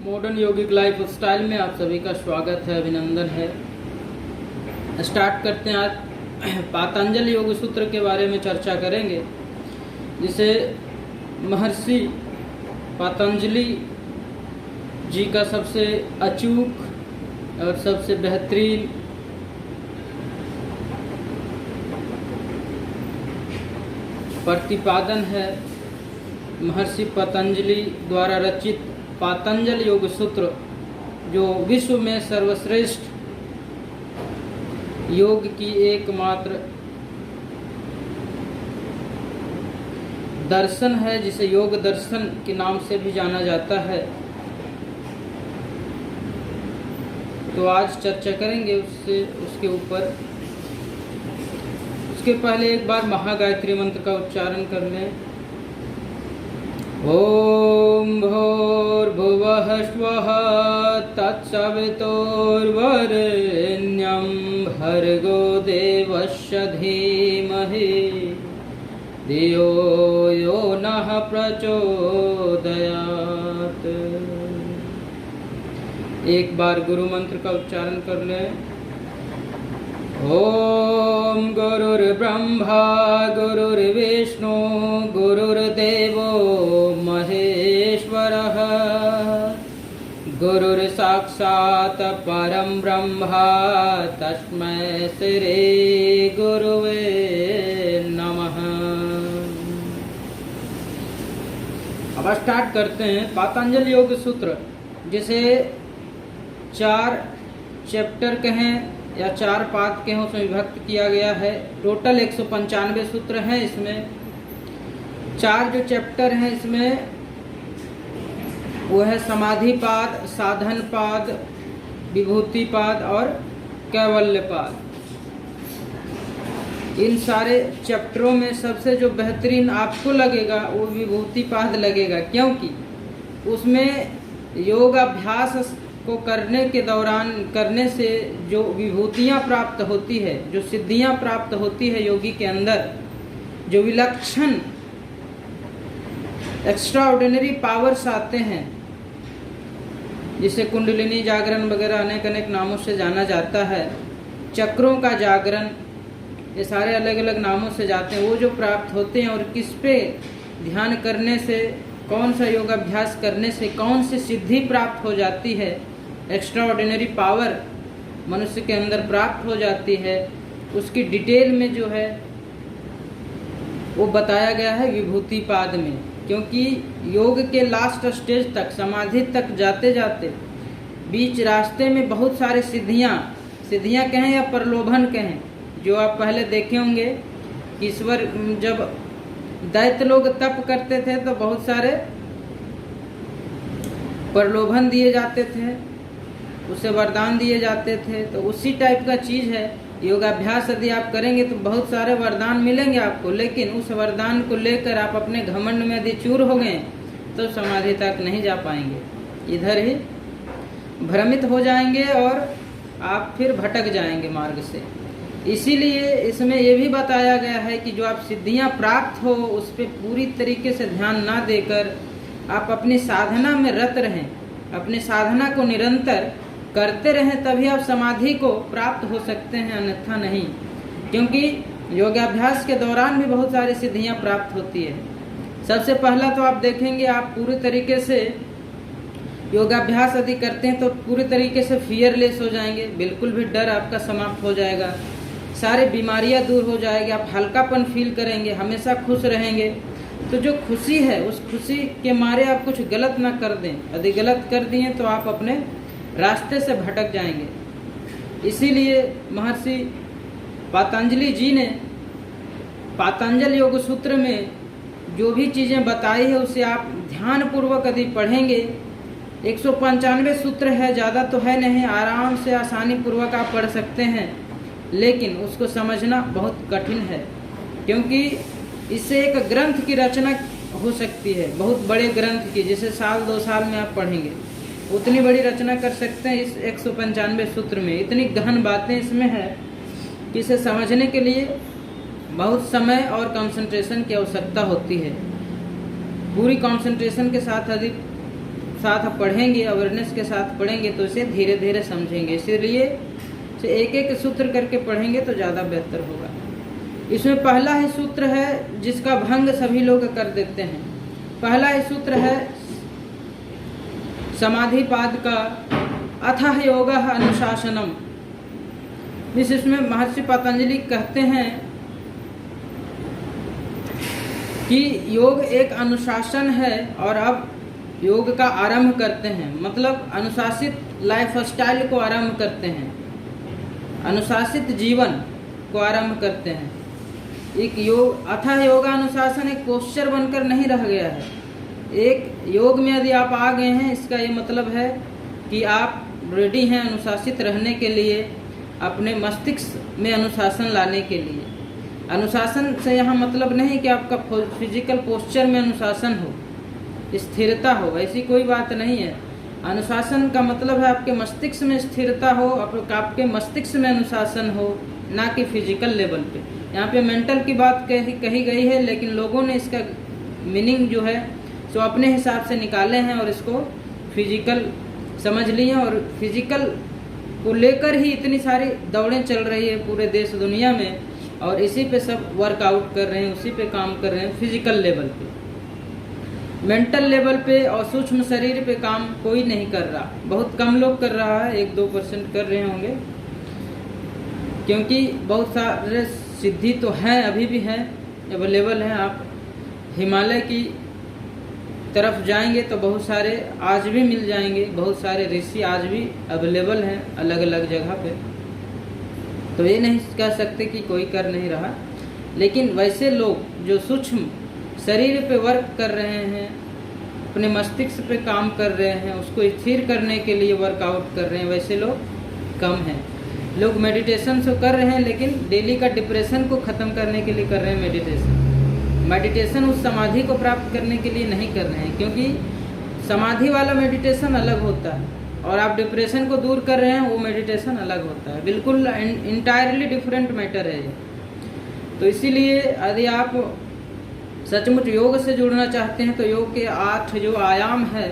Modern योगिक life style में आप सभी का स्वागत है, अभिनंदन है। स्टार्ट करते हैं। आज पातंजल योग सूत्र के बारे में चर्चा करेंगे, जिसे महर्षि पातंजलि जी का सबसे अचूक और सबसे बेहतरीन प्रतिपादन है। महर्षि पतंजलि द्वारा रचित पातंजल योग सूत्र, जो विश्व में सर्वश्रेष्ठ योग की एकमात्र दर्शन है, जिसे योग दर्शन के नाम से भी जाना जाता है। तो आज चर्चा करेंगे उसके ऊपर। उसके पहले एक बार महागायत्री मंत्र का उच्चारण कर लें। ओम भूर्भुवः स्वः तत्सवितुर्वरेण्यं भर्गो देवस्य धीमहि धियो यो नः प्रचोदयात्। एक बार गुरु मंत्र का उच्चारण कर लें। ओम गुरुर्ब्रह्मा गुरुर्विष्णु गुरुर्देवो महेश्वरः गुरुर्साक्षात् परं ब्रह्मा तस्मै श्री गुरुवे नमः। अब स्टार्ट करते हैं। पातंजल योग सूत्र, जिसे 4 चैप्टर कहें या 4 पाद के हैं, उसमें विभक्त किया गया है। टोटल 195 सूत्र हैं। इसमें 4 जो चैप्टर हैं, इसमें वो है समाधि पाद, साधन पाद, विभूति पाद और कैवल्य पाद। इन सारे चैप्टरों में सबसे जो बेहतरीन आपको लगेगा वो विभूति पाद लगेगा, क्योंकि उसमें योग अभ्यास को करने के दौरान करने से जो विभूतियाँ प्राप्त होती है, जो सिद्धियाँ प्राप्त होती है योगी के अंदर, जो विलक्षण एक्स्ट्रा ऑर्डिनरी पावर्स आते हैं, जिसे कुंडलिनी जागरण वगैरह अनेक अनेक नामों से जाना जाता है, चक्रों का जागरण, ये सारे अलग अलग नामों से जाते हैं। वो जो प्राप्त होते हैं और किस पे ध्यान करने से, कौन सा योग अभ्यास करने से कौन सी सिद्धि प्राप्त हो जाती है, एक्स्ट्रा ऑर्डिनरी पावर मनुष्य के अंदर प्राप्त हो जाती है, उसकी डिटेल में जो है वो बताया गया है विभूति पाद में। क्योंकि योग के लास्ट स्टेज तक, समाधि तक जाते जाते बीच रास्ते में बहुत सारे सिद्धियाँ कहें या प्रलोभन कहें, जो आप पहले देखे होंगे। ईश्वर जब दैत्य लोग तप करते थे तो बहुत सारे प्रलोभन दिए जाते थे, उसे वरदान दिए जाते थे। तो उसी टाइप का चीज़ है। योगाभ्यास यदि आप करेंगे तो बहुत सारे वरदान मिलेंगे आपको, लेकिन उस वरदान को लेकर आप अपने घमंड में यदि चूर हो गए तो समाधि तक नहीं जा पाएंगे, इधर ही भ्रमित हो जाएंगे और आप फिर भटक जाएंगे मार्ग से। इसीलिए इसमें यह भी बताया गया है कि जो आप सिद्धियां प्राप्त हो उस पर पूरी तरीके से ध्यान ना देकर आप अपनी साधना में रत रहें, अपनी साधना को निरंतर करते रहें, तभी आप समाधि को प्राप्त हो सकते हैं, अन्यथा नहीं। क्योंकि योगाभ्यास के दौरान भी बहुत सारी सिद्धियां प्राप्त होती है। सबसे पहला तो आप देखेंगे, आप पूरी तरीके से योगाभ्यास यदि करते हैं तो पूरी तरीके से फियरलेस हो जाएंगे, बिल्कुल भी डर आपका समाप्त हो जाएगा, सारी बीमारियां दूर हो जाएगी, आप हल्कापन फील करेंगे, हमेशा खुश रहेंगे। तो जो खुशी है, उस खुशी के मारे आप कुछ गलत ना कर दें। यदि गलत कर दिए तो आप अपने रास्ते से भटक जाएंगे। इसीलिए महर्षि पातंजलि जी ने पातंजल योग सूत्र में जो भी चीज़ें बताई है उसे आप ध्यान पूर्वक यदि पढ़ेंगे। 195 सूत्र है, ज़्यादा तो है नहीं, आराम से आसानी पूर्वक आप पढ़ सकते हैं, लेकिन उसको समझना बहुत कठिन है। क्योंकि इससे एक ग्रंथ की रचना हो सकती है, बहुत बड़े ग्रंथ की, जिसे 1-2 साल में आप पढ़ेंगे, उतनी बड़ी रचना कर सकते हैं इस 195 सूत्र में। इतनी गहन बातें इसमें है कि इसे समझने के लिए बहुत समय और कंसंट्रेशन की आवश्यकता होती है। पूरी कंसंट्रेशन के साथ यदि साथ पढ़ेंगे, अवेयरनेस के साथ पढ़ेंगे तो इसे धीरे धीरे समझेंगे। इसलिए एक एक सूत्र करके पढ़ेंगे तो ज़्यादा बेहतर होगा। इसमें पहला ही सूत्र है जिसका भंग सभी लोग कर देते हैं। पहला ही सूत्र है समाधिपाद का अथः योगः अनुशासनम। इसमें महर्षि पतंजलि कहते हैं कि योग एक अनुशासन है और अब योग का आरंभ करते हैं, मतलब अनुशासित लाइफ स्टाइल को आरंभ करते हैं, अनुशासित जीवन को आरंभ करते हैं। एक योग अथः योगा अनुशासन एक पोस्चर बनकर नहीं रह गया है। एक योग में यदि आप आ गए हैं, इसका ये मतलब है कि आप रेडी हैं अनुशासित रहने के लिए, अपने मस्तिष्क में अनुशासन लाने के लिए। अनुशासन से यहाँ मतलब नहीं कि आपका फिजिकल पोस्चर में अनुशासन हो, स्थिरता हो, ऐसी कोई बात नहीं है। अनुशासन का मतलब है आपके मस्तिष्क में स्थिरता हो, आपके मस्तिष्क में अनुशासन हो, ना कि फिजिकल लेवल पे। यहाँ पे मेंटल की बात कही गई है, लेकिन लोगों ने इसका मीनिंग जो है सो अपने हिसाब से निकाले हैं और इसको फिजिकल समझ लिए, और फिजिकल को लेकर ही इतनी सारी दौड़ें चल रही है पूरे देश दुनिया में, और इसी पे सब वर्कआउट कर रहे हैं, उसी पे काम कर रहे हैं फिजिकल लेवल पे। मेंटल लेवल पे और सूक्ष्म शरीर पे काम कोई नहीं कर रहा, बहुत कम लोग कर रहा है, 1-2% कर रहे होंगे, क्योंकि बहुत सारे सिद्धि तो हैं, अभी भी हैं, अवेलेबल हैं। आप हिमालय की तरफ जाएंगे तो बहुत सारे आज भी मिल जाएंगे, बहुत सारे ऋषि आज भी अवेलेबल हैं अलग अलग जगह पे। तो ये नहीं कह सकते कि कोई कर नहीं रहा, लेकिन वैसे लोग जो सूक्ष्म शरीर पे वर्क कर रहे हैं, अपने मस्तिष्क पे काम कर रहे हैं, उसको स्थिर करने के लिए वर्कआउट कर रहे हैं, वैसे लोग कम हैं। लोग मेडिटेशन तो कर रहे हैं, लेकिन डेली का डिप्रेशन को ख़त्म करने के लिए कर रहे हैं मेडिटेशन उस समाधि को प्राप्त करने के लिए नहीं कर रहे हैं, क्योंकि समाधि वाला मेडिटेशन अलग होता है और आप डिप्रेशन को दूर कर रहे हैं, वो मेडिटेशन अलग होता है, बिल्कुल इंटायरली डिफरेंट मैटर है ये। तो इसीलिए यदि आप सचमुच योग से जुड़ना चाहते हैं तो योग के 8 जो आयाम है,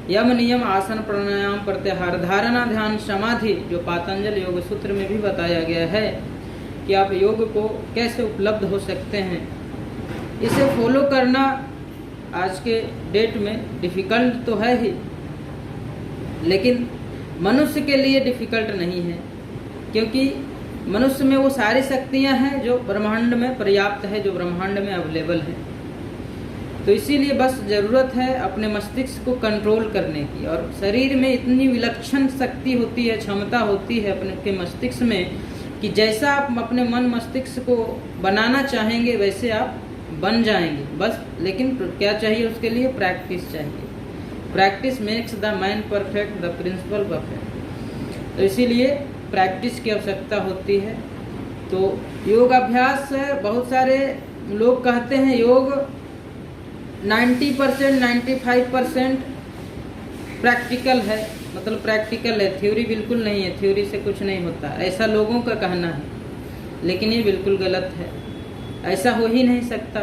यम नियम आसन प्राणायाम प्रत्याहार धारणा ध्यान समाधि, जो पातंजल योग सूत्र में भी बताया गया है कि आप योग को कैसे उपलब्ध हो सकते हैं, इसे फॉलो करना आज के डेट में डिफ़िकल्ट तो है ही, लेकिन मनुष्य के लिए डिफ़िकल्ट नहीं है, क्योंकि मनुष्य में वो सारी शक्तियां हैं जो ब्रह्मांड में पर्याप्त है, जो ब्रह्मांड में अवेलेबल है। तो इसीलिए बस ज़रूरत है अपने मस्तिष्क को कंट्रोल करने की, और शरीर में इतनी विलक्षण शक्ति होती है, क्षमता होती है अपने के मस्तिष्क में, कि जैसा आप अपने मन मस्तिष्क को बनाना चाहेंगे वैसे आप बन जाएंगे। बस लेकिन क्या चाहिए उसके लिए? प्रैक्टिस चाहिए। Practice makes the man perfect, the principle perfect. तो इसीलिए प्रैक्टिस की आवश्यकता होती है। तो योग अभ्यास बहुत सारे लोग कहते हैं योग 90% 95% प्रैक्टिकल है, मतलब प्रैक्टिकल है, थ्योरी बिल्कुल नहीं है, थ्योरी से कुछ नहीं होता, ऐसा लोगों का कहना है, लेकिन ये बिल्कुल गलत है। ऐसा हो ही नहीं सकता,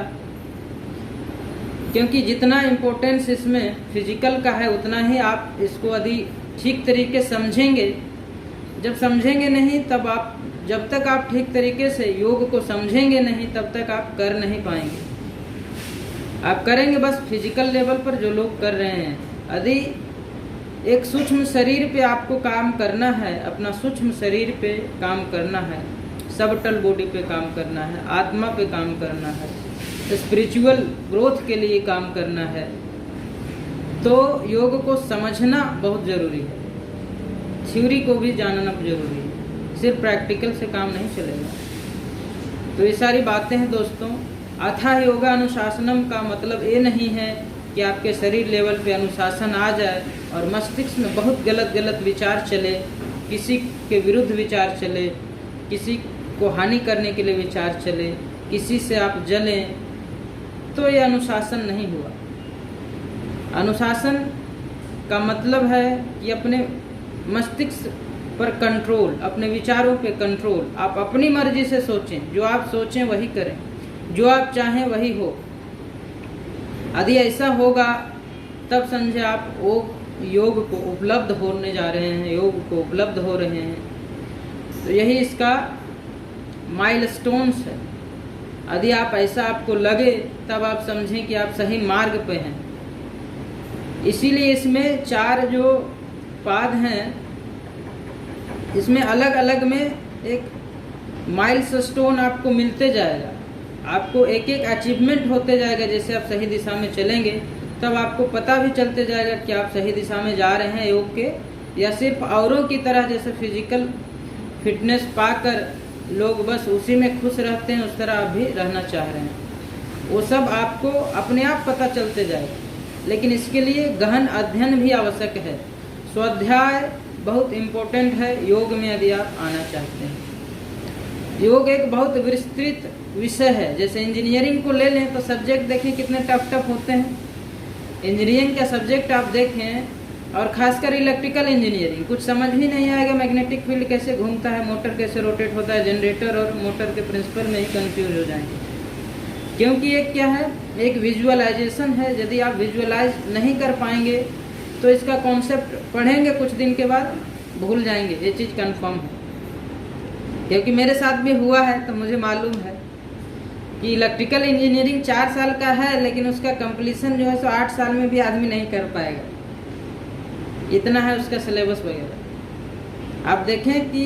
क्योंकि जितना इम्पोर्टेंस इसमें फिजिकल का है उतना ही आप इसको यदि ठीक तरीके समझेंगे। जब समझेंगे नहीं तब आप, जब तक आप ठीक तरीके से योग को समझेंगे नहीं तब तक आप कर नहीं पाएंगे। आप करेंगे बस फिजिकल लेवल पर जो लोग कर रहे हैं। यदि एक सूक्ष्म शरीर पे आपको काम करना है, अपना सूक्ष्म शरीर पे काम करना है, सबटल बॉडी पे काम करना है, आत्मा पे काम करना है, स्पिरिचुअल ग्रोथ के लिए काम करना है, तो योग को समझना बहुत ज़रूरी है, थ्योरी को भी जानना जरूरी है, सिर्फ प्रैक्टिकल से काम नहीं चलेगा। तो ये सारी बातें हैं दोस्तों। अथाह योगा अनुशासनम का मतलब ये नहीं है कि आपके शरीर लेवल पे अनुशासन आ जाए और मस्तिष्क में बहुत गलत गलत विचार चले, किसी के विरुद्ध विचार चले, किसी को हानि करने के लिए विचार चले, किसी से आप जलें, तो ये अनुशासन नहीं हुआ। अनुशासन का मतलब है कि अपने मस्तिष्क पर कंट्रोल, अपने विचारों पे कंट्रोल। आप अपनी मर्जी से सोचें, जो आप सोचें वही करें, जो आप चाहें वही हो। यदि ऐसा होगा तब समझे आप वो योग को उपलब्ध होने जा रहे हैं, योग को उपलब्ध हो रहे हैं। तो यही इसका माइलस्टोन्स है। यदि आप ऐसा आपको लगे तब आप समझें कि आप सही मार्ग पे हैं। इसीलिए इसमें 4 जो पाद हैं, इसमें अलग अलग में एक माइलस्टोन आपको मिलते जाएगा, आपको एक एक अचीवमेंट होते जाएगा। जैसे आप सही दिशा में चलेंगे तब आपको पता भी चलते जाएगा कि आप सही दिशा में जा रहे हैं योग के, या सिर्फ औरों की तरह जैसे फिजिकल फिटनेस पाकर लोग बस उसी में खुश रहते हैं, उस तरह आप भी रहना चाह रहे हैं। वो सब आपको अपने आप पता चलते जाएगा। लेकिन इसके लिए गहन अध्ययन भी आवश्यक है। स्वाध्याय बहुत इम्पोर्टेंट है योग में यदि आप आना चाहते हैं। योग एक बहुत विस्तृत विषय है। जैसे इंजीनियरिंग को ले लें तो सब्जेक्ट देखें कितने टफ होते हैं। इंजीनियरिंग का सब्जेक्ट आप देखें, और खासकर इलेक्ट्रिकल इंजीनियरिंग, कुछ समझ ही नहीं आएगा मैग्नेटिक फील्ड कैसे घूमता है, मोटर कैसे रोटेट होता है। जनरेटर और मोटर के प्रिंसिपल में ही कंफ्यूज हो जाएंगे, क्योंकि एक क्या है, एक विजुअलाइजेशन है। यदि आप विजुअलाइज नहीं कर पाएंगे तो इसका कॉन्सेप्ट पढ़ेंगे कुछ दिन के बाद भूल जाएंगे, ये चीज़ कंफर्म है। क्योंकि मेरे साथ भी हुआ है तो मुझे मालूम है कि इलेक्ट्रिकल इंजीनियरिंग 4 साल का है, लेकिन उसका कंप्लीसन जो है सो 8 साल में भी आदमी नहीं कर पाएगा। इतना है उसका सिलेबस वगैरह। आप देखें कि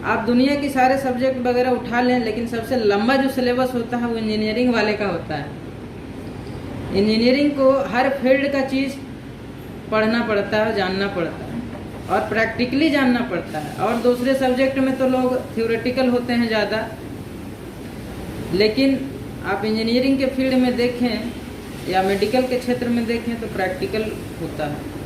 आप दुनिया की सारे सब्जेक्ट वगैरह उठा लें, लेकिन सबसे लंबा जो सिलेबस होता है वो इंजीनियरिंग वाले का होता है। इंजीनियरिंग को हर फील्ड का चीज़ पढ़ना पड़ता है, जानना पड़ता है, और प्रैक्टिकली जानना पड़ता है। और दूसरे सब्जेक्ट में तो लोग थ्योरेटिकल होते हैं ज़्यादा, लेकिन आप इंजीनियरिंग के फील्ड में देखें या मेडिकल के क्षेत्र में देखें तो प्रैक्टिकल होता है।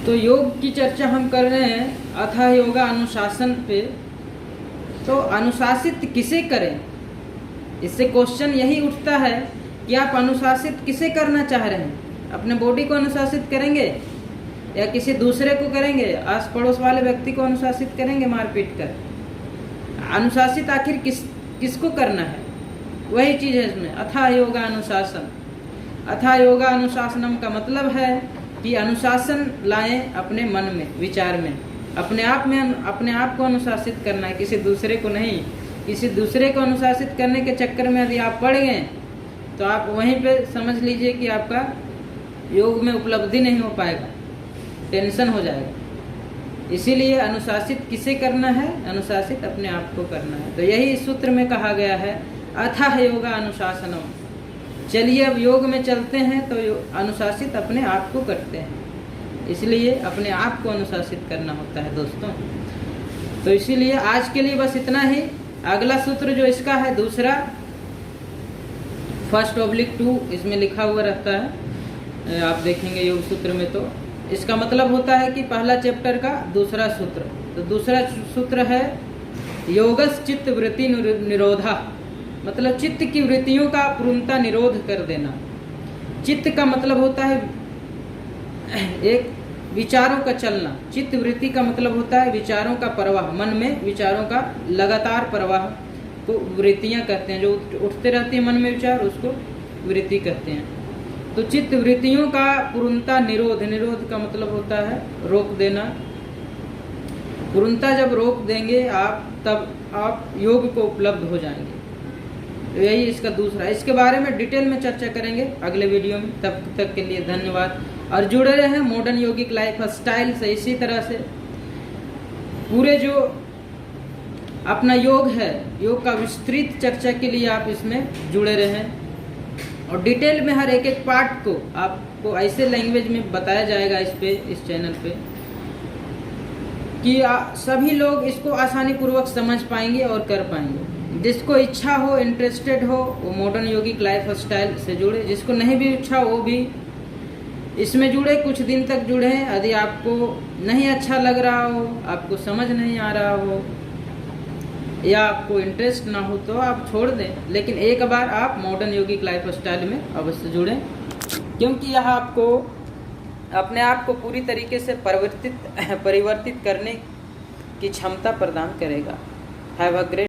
तो योग की चर्चा हम कर रहे हैं अथाह योगा अनुशासन पे। तो अनुशासित किसे करें, इससे क्वेश्चन यही उठता है कि आप अनुशासित किसे करना चाह रहे हैं। अपने बॉडी को अनुशासित करेंगे या किसी दूसरे को करेंगे, आस पड़ोस वाले व्यक्ति को अनुशासित करेंगे मारपीट कर। अनुशासित आखिर किसको करना है, वही चीज़ है इसमें अथाह योगा अनुशासन। अथाह योगा अनुशासनम का मतलब है कि अनुशासन लाएं अपने मन में, विचार में, अपने आप को अनुशासित करना है, किसी दूसरे को नहीं। किसी दूसरे को अनुशासित करने के चक्कर में यदि आप पड़ गए तो आप वहीं पे समझ लीजिए कि आपका योग में उपलब्धि नहीं हो पाएगा, टेंशन हो जाएगा। इसीलिए अनुशासित किसे करना है, अनुशासित अपने आप को करना है। तो यही इस सूत्र में कहा गया है अथाह योगा अनुशासनम। चलिए अब योग में चलते हैं तो अनुशासित अपने आप को करते हैं, इसलिए अपने आप को अनुशासित करना होता है दोस्तों। तो इसीलिए आज के लिए बस इतना ही। अगला सूत्र जो इसका है दूसरा 1/2 इसमें लिखा हुआ रहता है, आप देखेंगे योग सूत्र में। तो इसका मतलब होता है कि पहला चैप्टर का दूसरा सूत्र। तो दूसरा सूत्र है योगस चित्त वृत्ति निरोधा, मतलब चित्त की वृत्तियों का पूर्णतः निरोध कर देना। चित्त का मतलब होता है एक विचारों का चलना। चित्त वृत्ति का मतलब होता है विचारों का प्रवाह, मन में विचारों का लगातार प्रवाह को वृत्तियां कहते हैं। जो उठते रहती है मन में विचार, उसको वृत्ति कहते हैं। तो चित्त वृत्तियों का पूर्णतः निरोध, निरोध का मतलब होता है रोक देना। पूर्णतः जब रोक देंगे आप, तब आप योग को उपलब्ध हो जाएंगे। तो यही इसका दूसरा। इसके बारे में डिटेल में चर्चा करेंगे अगले वीडियो में। तब तक के लिए धन्यवाद, और जुड़े रहे मॉडर्न योगिक लाइफ स्टाइल से। इसी तरह से पूरे जो अपना योग है, योग का विस्तृत चर्चा के लिए आप इसमें जुड़े रहें, और डिटेल में हर एक पार्ट को आपको ऐसे लैंग्वेज में बताया जाएगा इस चैनल पे कि सभी लोग इसको आसानी पूर्वक समझ पाएंगे और कर पाएंगे। जिसको इच्छा हो, इंटरेस्टेड हो, वो मॉडर्न योगिक लाइफ स्टाइल से जुड़े। जिसको नहीं भी इच्छा वो भी इसमें जुड़े, कुछ दिन तक जुड़े। यदि आपको नहीं अच्छा लग रहा हो, आपको समझ नहीं आ रहा हो, या आपको इंटरेस्ट ना हो, तो आप छोड़ दें। लेकिन एक बार आप मॉडर्न योगिक लाइफ स्टाइल में अवश्य जुड़ें, क्योंकि यह आपको अपने आप को पूरी तरीके से परिवर्तित करने की क्षमता प्रदान करेगा। Have a great